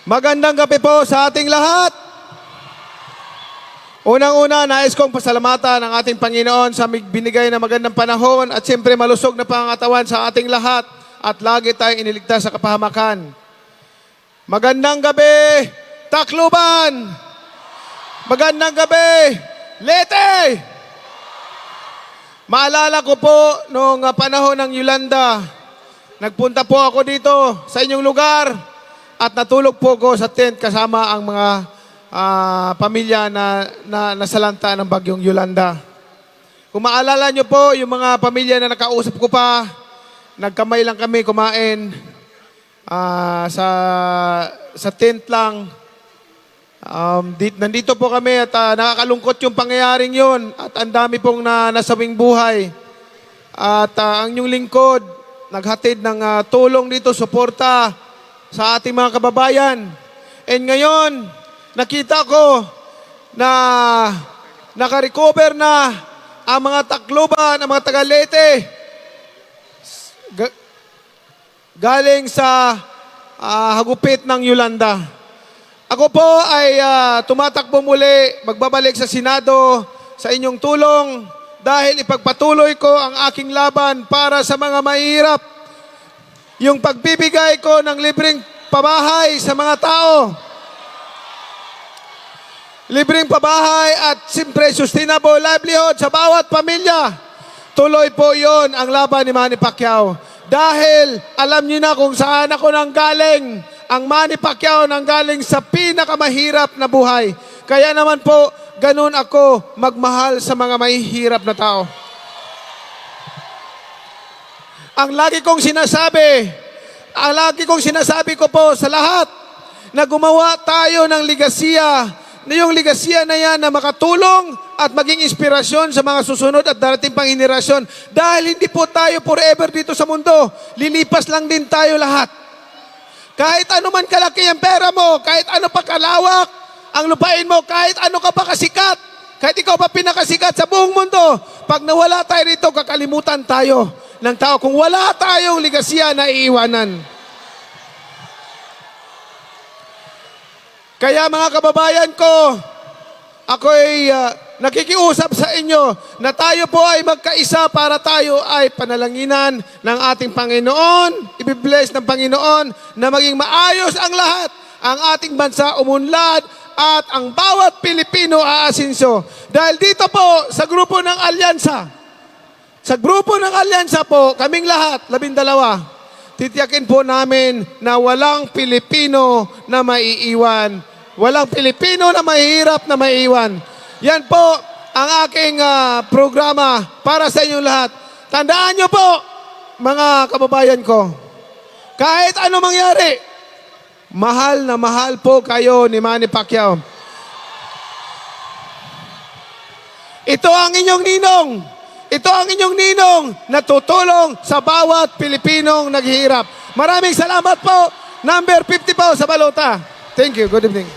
Magandang gabi po sa ating lahat. Unang-una, nais kong pasalamatan ang ating Panginoon sa binigay na magandang panahon at siyempre malusog na pangatawan sa ating lahat at lagi tayong iniligtas sa kapahamakan. Magandang gabi, Tacloban! Magandang gabi, Leyte! Maalala ko po noong panahon ng Yolanda, nagpunta po ako dito sa inyong lugar at natulog po ko sa tent kasama ang mga pamilya na nasalanta ng bagyong Yolanda. Kung maalala nyo po, yung mga pamilya na nakausap ko pa, nagkamay lang kami kumain sa tent lang. Nandito po kami at nakakalungkot yung pangyayaring yun at ang dami pong nasawing buhay. At ang inyong lingkod, naghatid ng tulong dito, suporta sa ating mga kababayan. And ngayon, nakita ko na naka-recover na ang mga Tacloban, ang mga taga-Leyte galing sa hagupit ng Yolanda. Ako po ay tumatakbo muli, magbabalik sa Senado sa inyong tulong dahil ipagpatuloy ko ang aking laban para sa mga mahihirap. Yung pagbibigay ko ng libreng pabahay sa mga tao. Libreng pabahay at siyempre sustainable livelihood sa bawat pamilya. Tuloy po yon ang laban ni Manny Pacquiao. Dahil alam niyo na kung saan ako nanggaling. Ang Manny Pacquiao nanggaling sa pinakamahirap na buhay. Kaya naman po, ganun ako magmahal sa mga mahihirap na tao. Ang lagi kong sinasabi ko po sa lahat na gumawa tayo ng ligasiya, na yung ligasiya na yan na makatulong at maging inspirasyon sa mga susunod at darating pang henerasyon. Dahil hindi po tayo forever dito sa mundo. Lilipas lang din tayo lahat. Kahit ano man kalaki ang pera mo, kahit ano pa kalawak ang lupain mo, kahit ano ka pa kasikat, kahit ikaw pa pinakasikat sa buong mundo, pag nawala tayo rito, kakalimutan tayo ng tao. Kung wala tayong ligasiya na iiwanan. Kaya mga kababayan ko, ako'y nakikiusap sa inyo na tayo po ay magkaisa para tayo ay panalanginan ng ating Panginoon, ibibless ng Panginoon na maging maayos ang lahat, ang ating bansa umunlad at ang bawat Pilipino aasinso. Dahil dito po sa grupo ng Alyansa po, kaming lahat, 12, titiyakin po namin na walang Pilipino na maiiwan. Walang Pilipino na mahirap na maiiwan. Yan po ang aking programa para sa inyong lahat. Tandaan nyo po, mga kababayan ko, kahit ano mangyari, mahal na mahal po kayo ni Manny Pacquiao. Ito ang inyong ninong. Ito ang inyong ninong na tutulong sa bawat Pilipinong naghihirap. Maraming salamat po. Number 50 po sa balota. Thank you. Good evening.